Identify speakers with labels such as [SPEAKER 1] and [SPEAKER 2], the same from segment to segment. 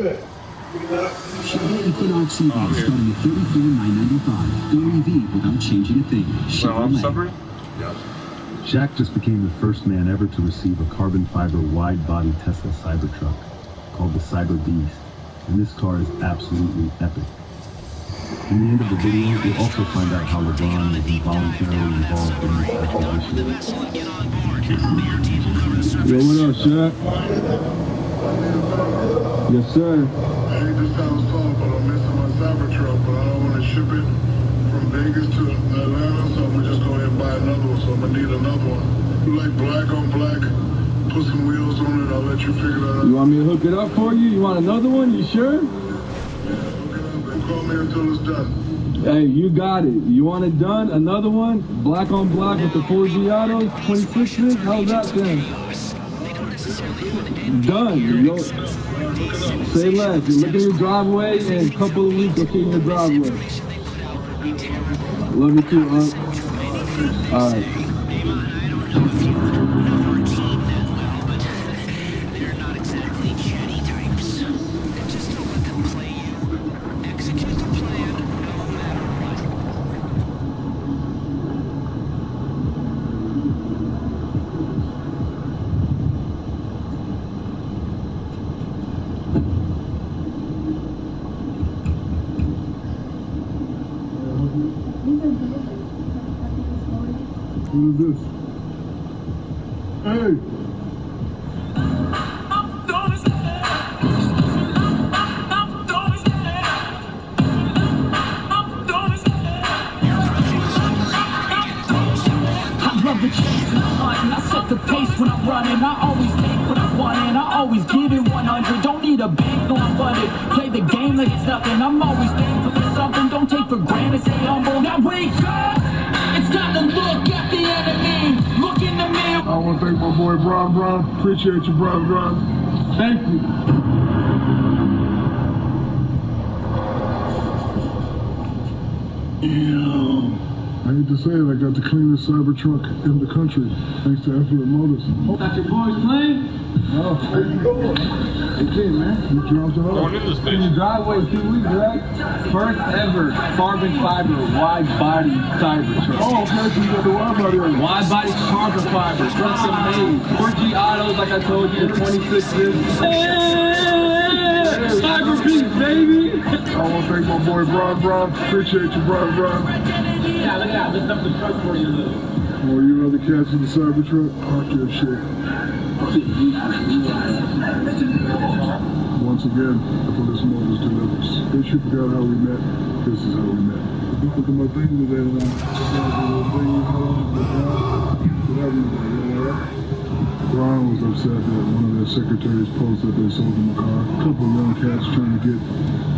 [SPEAKER 1] Chevrolet Equinox EV starting at $34,995. Go EV without changing a thing. Chevrolet.
[SPEAKER 2] Jack just became the first man ever to receive a carbon fiber wide-body Tesla Cybertruck called the Cyber Beast, and this car is absolutely epic. In the end of the video, you'll also find out how LeBron was involuntarily involved in this acquisition.
[SPEAKER 3] Yo, what up, Shaq? Yes, sir.
[SPEAKER 4] I hate this sounds tall, but I'm missing my Cybertruck, but I don't want to ship it from Vegas to Atlanta, so I'm just go ahead and buy another one, so I'm going to need another one. You like black on black, put some wheels on it, I'll let you figure that out.
[SPEAKER 3] You want me to hook it up for you? You want another one? You sure?
[SPEAKER 4] Yeah, hook it up and call me until it's done.
[SPEAKER 3] Hey, you got it. You want it done? Another one? Black on black with the 4G autos? 26 inch? How's that then? Done. Yo, say less. You look in your driveway and a couple of weeks, I'll see you in your driveway. Love you too, All right. What is this? Hey!
[SPEAKER 5] The chase and I'm hunting, I set the pace when I'm running. I always take what I want and I always give it 100. Don't need a bank, no I'm funded. Play the game like it's nothing. I'm always thankful for something. Don't take for granted, stay humble. Now wake up! It's time to look at the enemy. Look in the mirror.
[SPEAKER 3] I want to thank my boy Bron. Appreciate you, Bron. Thank you. Yeah. I hate to say it, I got the cleanest Cybertruck in the country, thanks to Effort Motors.
[SPEAKER 5] Got your boys playing?
[SPEAKER 3] Oh, there you go. Hey, man, you dropped it off.
[SPEAKER 5] In your driveway 2 weeks, right? First ever carbon fiber wide body Cybertruck.
[SPEAKER 3] Oh, okay, so you got the wide body on it.
[SPEAKER 5] Wide body carbon fiber, custom made. 4G autos, like I told you, 26 inch. Cyber Beast, baby!
[SPEAKER 3] I want to thank my boy Bron. Appreciate you, Bron.
[SPEAKER 5] Yeah, look at that. Lift up the truck for you, look.
[SPEAKER 3] Oh, you other cats in the Cybertruck? Talk your shit. Once again, Effortless Motors delivers. In case you forgot how we met, this is how we met. Look at my thing today, man. Brian was upset that one of their secretaries posted that they sold him a car. A couple of young cats trying to get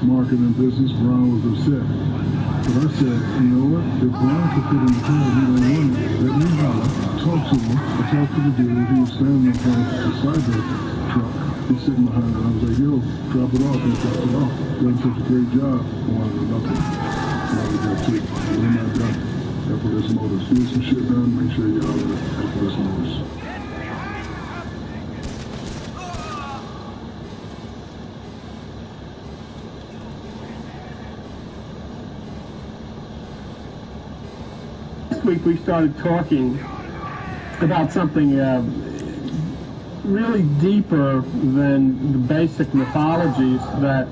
[SPEAKER 3] marketing business. Brian was upset. But I said, you know what? If Brian could fit in the car, he don't want it. Let me holler, talk to him. I talked to the dealer. He was standing in front of the Cybertruck. He's sitting behind it. I was like, yo, drop it off. He dropped it off. Done such a great job. I wanted to love it. Now we got two. We're not done. Effortless Motors. Do some shit done. Make sure you holler at Effortless Motors.
[SPEAKER 6] Last week we started talking about something really deeper than the basic mythologies that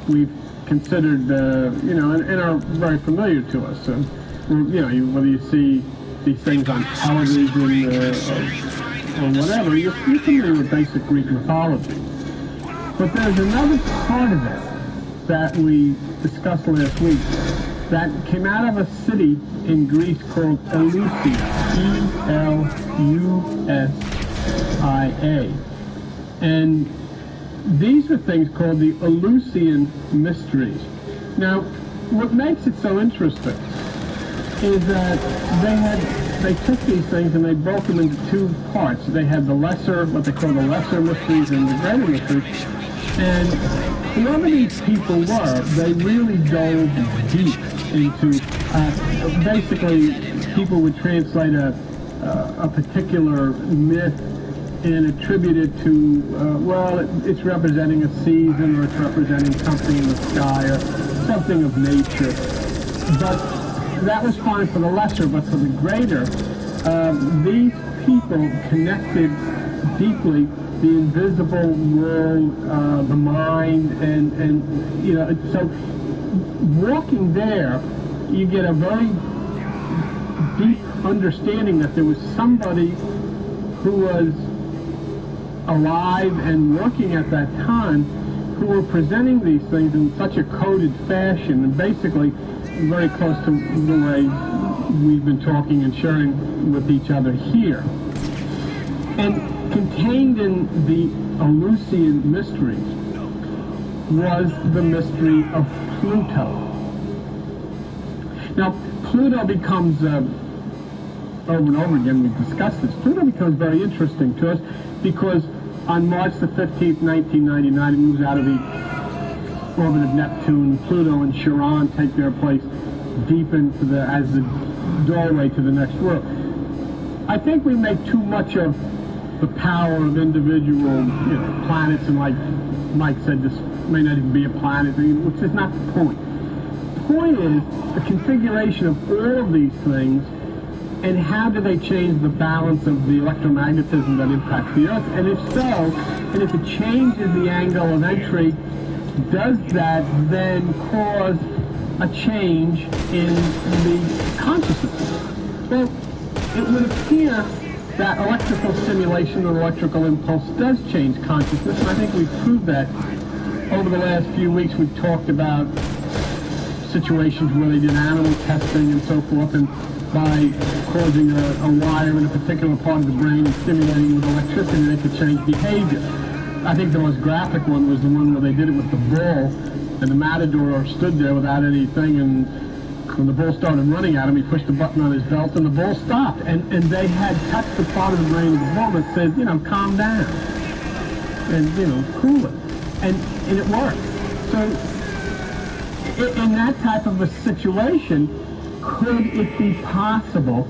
[SPEAKER 6] we've considered, and are very familiar to us. So, whether you see these things on television or whatever, you're familiar with basic Greek mythology. But there's another part of it that we discussed last week that came out of a city in Greece called Eleusia, E-L-U-S-I-A. And these are things called the Eleusinian Mysteries. Now, what makes it so interesting is that they took these things and they broke them into two parts. They had the lesser, what they call the lesser mysteries and the greater mysteries. And whoever these people were, they really dove deep into, basically, people would translate a particular myth and attribute it to, well, it's representing a season, or it's representing something in the sky, or something of nature. But that was fine for the lesser, but for the greater, these people connected deeply the invisible world, the mind, and you know, so walking there, you get a very deep understanding that there was somebody who was alive and working at that time who were presenting these things in such a coded fashion, and basically very close to the way we've been talking and sharing with each other here. And contained in the Eleusinian mysteries was the mystery of Pluto. Now, Pluto becomes, over and over again we've discussed this, Pluto becomes very interesting to us because on March the 15th, 1999, it moves out of the orbit of Neptune. Pluto and Charon take their place deep into as the doorway to the next world. I think we make too much of the power of individual, planets, and like Mike said, this may not even be a planet, which is not the point. The point is the configuration of all of these things, and how do they change the balance of the electromagnetism that impacts the Earth? And if so, and if it changes the angle of entry, does that then cause a change in the consciousness? Well, it would appear that electrical stimulation or electrical impulse does change consciousness, and I think we've proved that over the last few weeks. We've talked about situations where they did animal testing and so forth, and by causing a wire in a particular part of the brain and stimulating with electricity, they could change behavior. I think the most graphic one was the one where they did it with the bull, and the matador stood there without anything, and when the bull started running at him, he pushed a button on his belt, and the bull stopped. And they had touched the part of the brain of the bull that said, calm down, and, cool it. And it worked. So in that type of a situation, could it be possible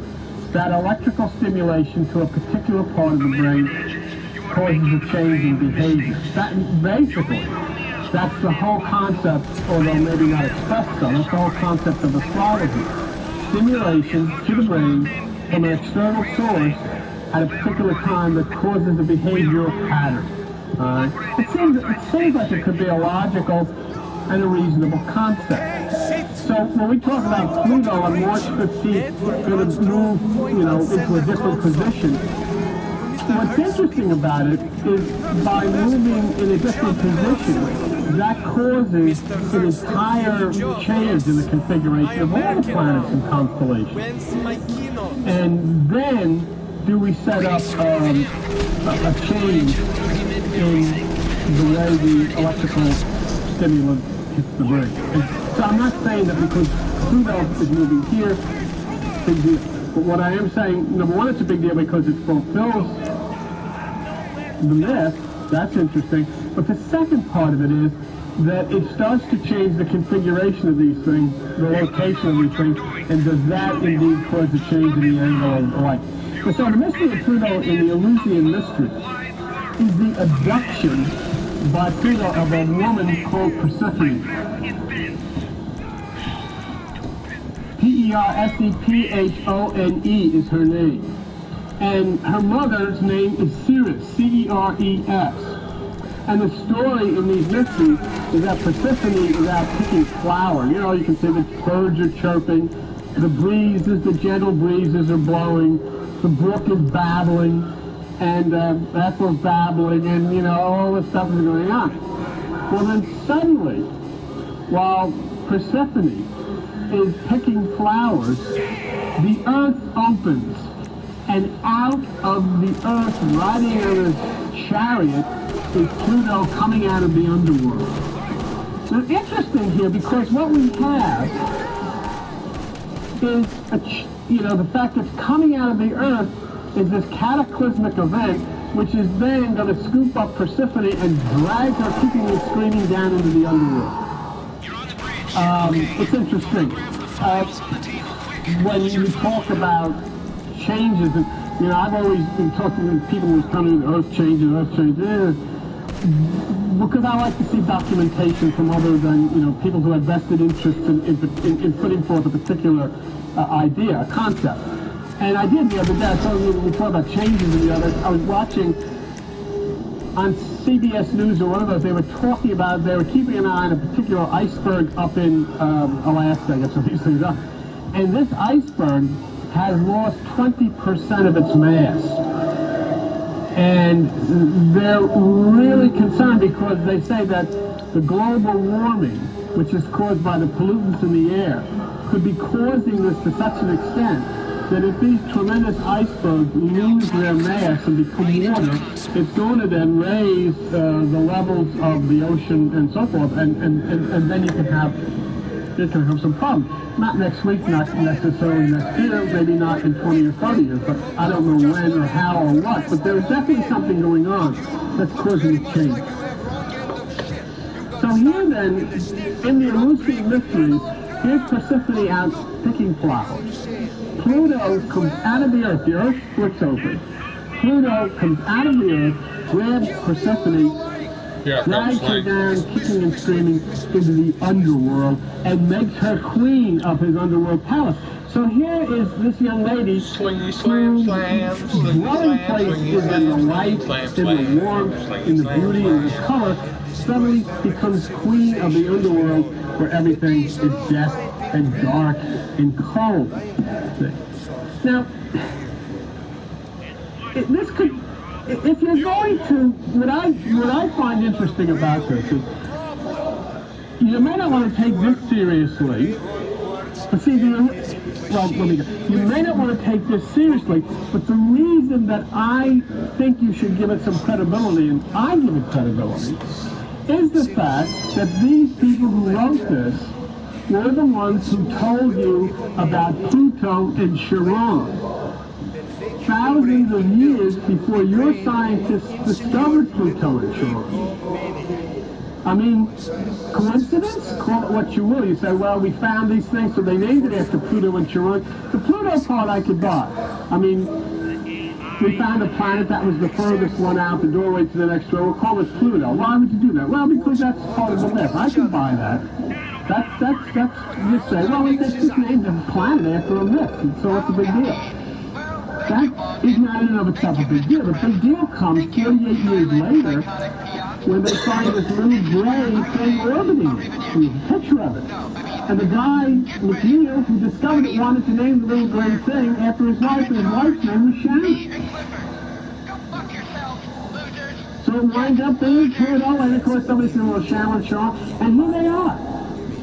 [SPEAKER 6] that electrical stimulation to a particular part of the brain causes a change in behavior? That's the whole concept, although maybe not expressed so, that's the whole concept of astrology. Stimulation to the brain from an external source at a particular time that causes a behavioral pattern. It seems like it could be a logical and a reasonable concept. So when we talk about Pluto on March 15th, going to move, into a different position, what's interesting about it is by moving in a different position, that causes an entire change in the configuration of all the planets and constellations. And then do we set up a change in the way the electrical stimulant hits the brain. And so I'm not saying that because Pluto is moving here, big deal. But what I am saying, number one, it's a big deal because it fulfills the myth. That's interesting. But the second part of it is that it starts to change the configuration of these things, the location of these things, and does that indeed cause a change in the angle of light? So the mystery of Pluto in the Eleusinian mystery is the abduction by Pluto of a woman called Persephone. Persephone is her name. And her mother's name is Ceres, Ceres. And the story in these mysteries is that Persephone is out picking flower. You can see the birds are chirping, the gentle breezes are blowing, the brook is babbling, and Ethel's babbling, and, all this stuff is going on. Well, then suddenly, while Persephone is picking flowers, the earth opens, and out of the earth, riding on a chariot, is Pluto coming out of the underworld. So interesting here, because what we have is, the fact that coming out of the earth is this cataclysmic event, which is then going to scoop up Persephone and drag her kicking and screaming down into the underworld. It's interesting. When you talk about changes, You know, I've always been talking to people who tell me the Earth changes, because I like to see documentation from other than, you know, people who have vested interest in putting forth a particular idea, a concept. And I did the other day. I told you we talked about changes in the other. I was watching on CBS News or one of those. They were talking about, they were keeping an eye on a particular iceberg up in Alaska, I guess where these things are. And this iceberg has lost 20% of its mass. And they're really concerned because they say that the global warming, which is caused by the pollutants in the air, could be causing this to such an extent that if these tremendous icebergs lose their mass and become water, it's going to then raise the levels of the ocean and so forth, and then you can have some problems. Not next week, not necessarily next year, maybe not in 20 or 30 years, but I don't know when or how or what. But there's definitely something going on that's causing a change. So here then, in the elusive mysteries, here's Persephone out picking flowers. Pluto comes out of the Earth splits open. Pluto comes out of the Earth, grabs Persephone, drags her down, kicking and screaming, into the underworld, and makes her queen of his underworld palace. So here is this young lady whose dwelling place is in the light, in the warmth, in the beauty, in the color, suddenly becomes queen of the underworld where everything is death and dark and cold. Now, this could... If you're going to, what I find interesting about this is, you may not want to take this seriously, but see, you may not want to take this seriously, but the reason that I think you should give it some credibility, and I give it credibility, is the fact that these people who wrote this were the ones who told you about Pluto and Charon. Thousands of years before your scientists discovered Pluto and Charon. I mean, coincidence? Call it what you will. You say, well, we found these things, so they named it after Pluto and Charon. The Pluto part I could buy. I mean, we found a planet that was the furthest one out, the doorway to the next door. We'll call it Pluto. Why would you do that? Well, because that's part of the myth. I can buy that. That's you say, well, they just named the planet after a myth, and so it's a big deal. That is not in and of itself a big deal. The big deal comes 48 years later when they find this little gray thing orbiting it. There's a picture of it. And the guy, McNeil, who discovered it, wanted to name the little gray thing after his wife, and his wife's name was Sharon. So it winds up being Pluto, and of course somebody said, well, Sharon, and here they are.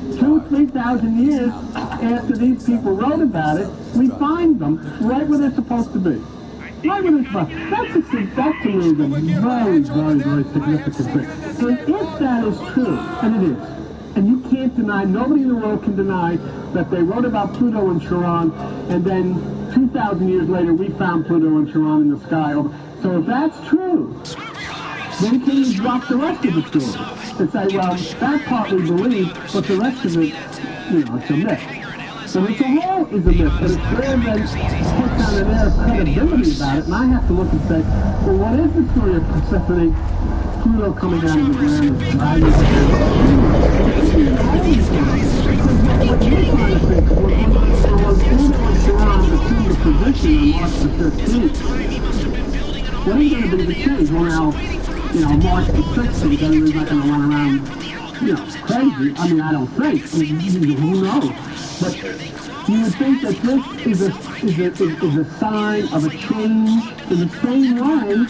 [SPEAKER 6] 2,000-3,000 years after these people wrote about it, we find them right where they're supposed to be. Right where they're supposed to be. That's to me the very, very, very significant thing. And if that is true, and it is, and you can't deny, nobody in the world can deny that they wrote about Pluto and Charon, and then 2,000 years later we found Pluto and Charon in the sky. So if that's true, then can you drop the rest of the story and say, well, that part we believe, but the rest of it, you know, it's a myth. So it's a whole is a myth, but it's rare that puts on an air of credibility about it, and I have to look and say, well, what is the story of Persephone, Pluto coming out of the ground and dragging her down? What you're trying to think, when Pluto and Charon assumed the position on March the 15th, what is going to be the change? Well, now, you know, March the 16th, everybody's not going to run around, you know, crazy. I mean, I don't think. I mean, who knows? But you would think that this is a sign of a change in the same way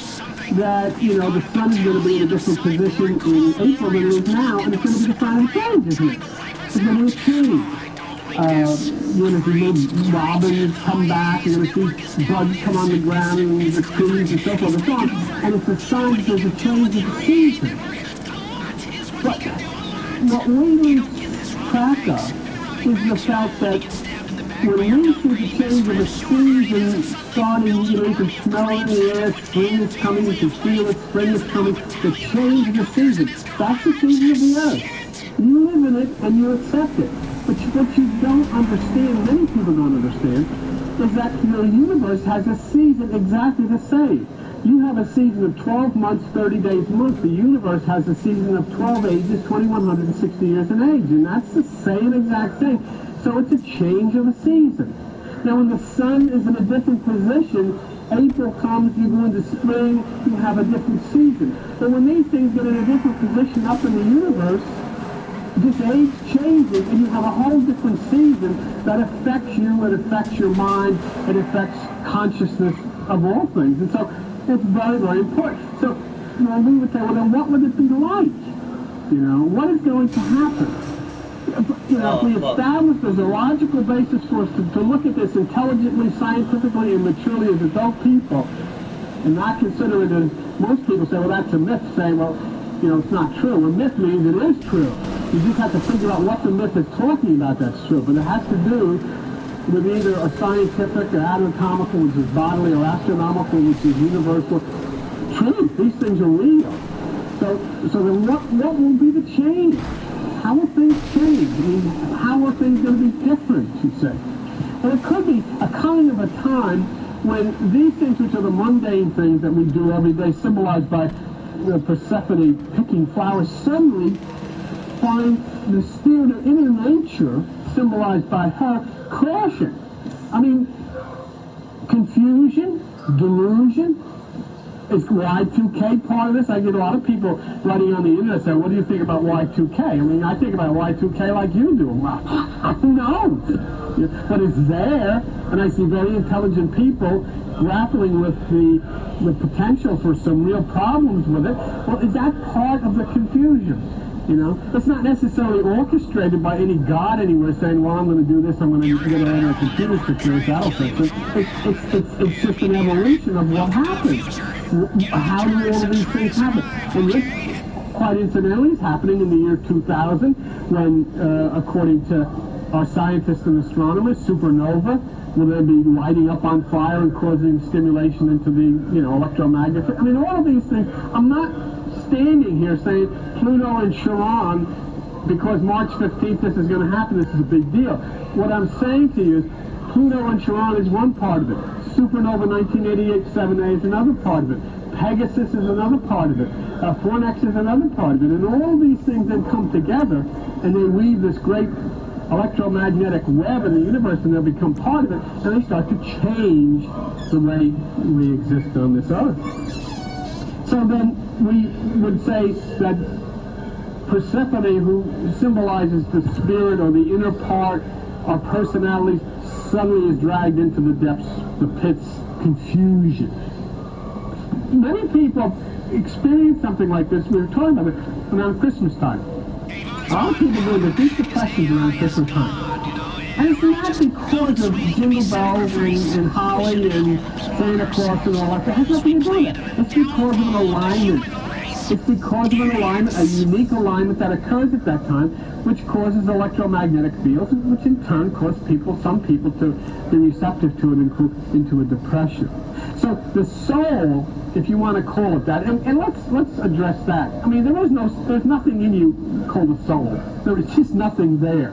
[SPEAKER 6] that, you know, the sun is going to be in a different position in April than it is now, and it's going to be the sign of change, isn't it? It's going to be a change. You're going to see little robins come back, you're going to see bugs come on the ground and the trees and so forth and so on, and it's a sign that there's a change in the season. But what we lose track of is the fact that when we see the change of the season starting, you know, you can smell it in the air, spring is coming, you can feel it, spring is coming, the change of the season, that's the season of the earth. You live in it and you accept it. But what you don't understand, many people don't understand, is that your universe has a season exactly the same. You have a season of 12 months, 30 days a month. The universe has a season of 12 ages, 2,160 years in age, and that's the same exact thing. So it's a change of a season. Now, when the sun is in a different position, April comes, you go into spring, you have a different season. But when these things get in a different position up in the universe, this age changes, and you have a whole different season that affects you, it affects your mind, it affects consciousness of all things. And so it's very, very important. So we would say, well, then what would it be like? You know, what is going to happen? You know, if we establish there's a logical basis for us to look at this intelligently, scientifically, and maturely as adult people, and not consider it as, most people say, well, that's a myth, say, well, you know, it's not true. A myth means it is true. You just have to figure out what the myth is talking about that's true. But it has to do with either a scientific or anatomical, which is bodily, or astronomical, which is universal truth. These things are real. So then what will be the change? How will things change? I mean, how are things going to be different, you say? And it could be a kind of a time when these things, which are the mundane things that we do every day, symbolized by Persephone picking flowers, suddenly find the spirit of inner nature, symbolized by her, crashing. I mean, confusion, delusion. Is Y2K part of this? I get a lot of people writing on the internet saying, what do you think about Y2K? I mean, I think about Y2K like you do. Well, who knows? But it's there, and I see very intelligent people grappling with the potential for some real problems with it. Well, is that part of the confusion? You know, it's not necessarily orchestrated by any god anywhere saying, well, I'm going to do this, I'm going to enter a computer security, that'll fix it. It's just an evolution of what happens. How do all of these things happen? And this, quite incidentally, is happening in the year 2000 when, according to our scientists and astronomers, supernova will then be lighting up on fire and causing stimulation into the, you know, electromagnetic. I mean, all of these things, I'm not standing here saying Pluto and Chiron, because March 15th this is going to happen, this is a big deal. What I'm saying to you is Pluto and Chiron is one part of it. Supernova 1988 7A is another part of it. Pegasus is another part of it. Fornex is another part of it. And all these things then come together and they weave this great electromagnetic web in the universe, and they'll become part of it, and they start to change the way we exist on this earth. So then we would say that Persephone, who symbolizes the spirit or the inner part, our personalities, suddenly is dragged into the depths, the pits, confusion. Many people experience something like this. We were talking about it around Christmas time. A lot of people go into deep depressions around Christmas time. And it's not because of jingle bells and holly and Santa Claus and all that. It has nothing to do with it. It's because of an alignment. It's because of an alignment, a unique alignment that occurs at that time, which causes electromagnetic fields, which in turn cause some people to be receptive to it into a depression. So the soul, if you want to call it that, and let's address that. I mean, there's nothing in you called a soul. There is just nothing there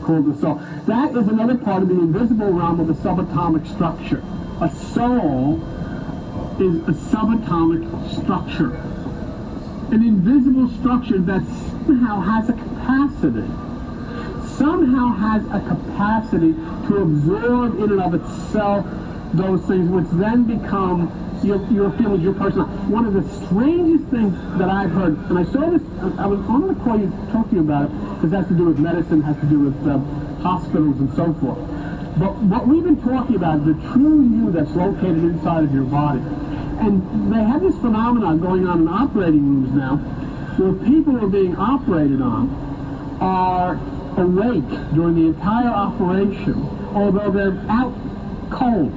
[SPEAKER 6] called a soul. That is another part of the invisible realm of the subatomic structure. A soul is a subatomic structure. An invisible structure that somehow has a capacity to absorb in and of itself those things, which then become your feelings, your personal. One of the strangest things that I've heard, and I saw this, I was going to call you, talk to you about it, because it has to do with medicine, has to do with hospitals and so forth. But what we've been talking about is the true you that's located inside of your body. And they have this phenomenon going on in operating rooms now, where people who are being operated on are awake during the entire operation, although they're out cold.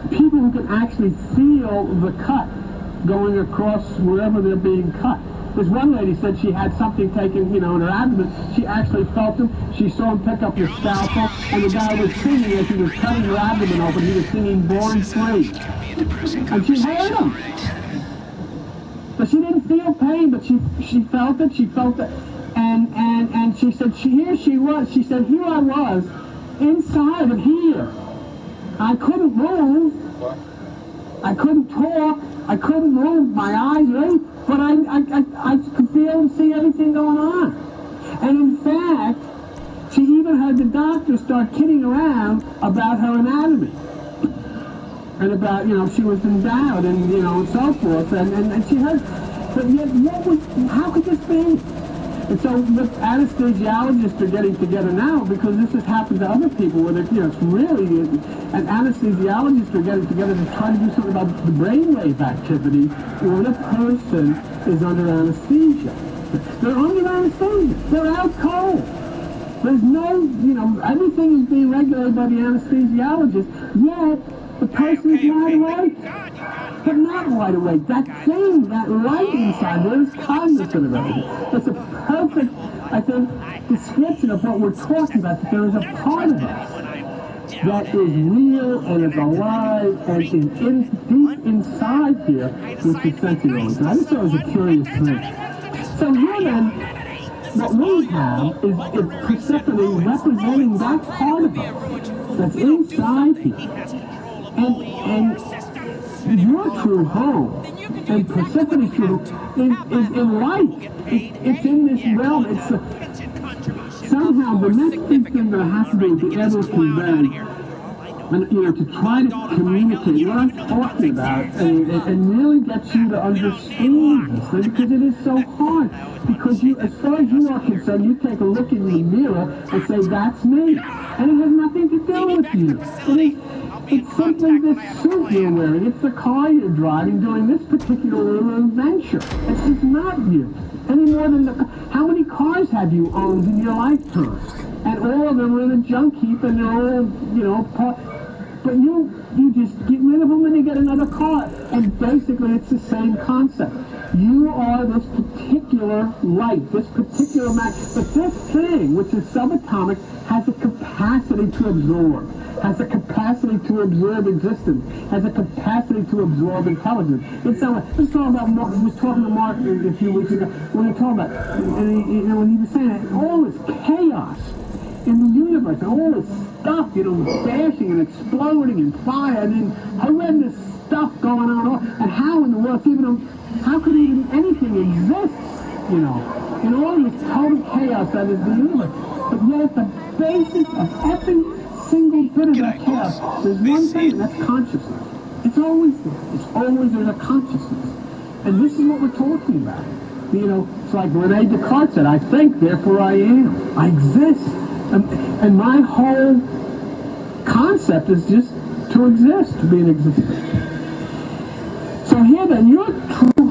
[SPEAKER 6] People who can actually feel the cut going across wherever they're being cut. This one lady said she had something taken, in her abdomen. She actually felt him. She saw him pick up the scalpel, and the guy was singing as he was cutting her abdomen open. He was singing "Born Free," and she heard him. But she didn't feel pain, but she felt it. She felt it, and she said, here she was. She said, here I was
[SPEAKER 7] inside of here. I couldn't move. I couldn't talk. I couldn't move my eyes, right? But I could feel and see everything going on. And in fact, she even had the doctor start kidding around about her anatomy. And about, she was endowed and, and so forth. And she had, but yet, how could this be? And so the anesthesiologists are getting together now because this has happened to other people where it's really, and anesthesiologists are getting together to try to do something about the brainwave activity when a person is under anesthesia. They're under anesthesia. They're out cold. There's no, everything is being regulated by the anesthesiologist, yet the person is wide awake. But not wide awake. That thing, that light inside there is cognizant of everything. It's a perfect, I think, description of what we're talking about, that there is a part of us that is real and is alive and is deep inside here, which is sensory organs. I just thought it was a curious thing. So here then, what we have is Persephone representing that part of us that's inside here. And your true home and Persephone's true home is in light. It's in this realm. It's somehow the next big thing that I have to do is be able to convey and to try to communicate what I'm talking about and really get you to understand this thing, because it is so hard. Because as far as you are concerned, you take a look in your mirror and say, that's me. And it has nothing to do with you. It's simply this suit you're wearing. It's the car you're driving during this particular little adventure. It's just not you. Any more than how many cars have you owned in your lifetime? And all of them are in a junk heap and they're all, but you just get rid of them and you get another car. And basically it's the same concept. You are this particular light, this particular matter. But this thing, which is subatomic, has a capacity to absorb, has a capacity to observe existence, has a capacity to absorb intelligence. Let's talk about Mark. I was talking to Mark a few weeks ago when he talked about, when he was saying that all this chaos in the universe, and all this stuff, bashing and exploding and fire, and then horrendous stuff going on, and how in the world, how could even anything exist, in all this total chaos that is the universe. But yet at the basis of every single bit of that chaos, there's one thing, and that's consciousness. It's always there. There's a consciousness. And this is what we're talking about. It's like Rene Descartes said, I think, therefore I am. I exist. And my whole concept is just to exist, to be in existence. So here then, your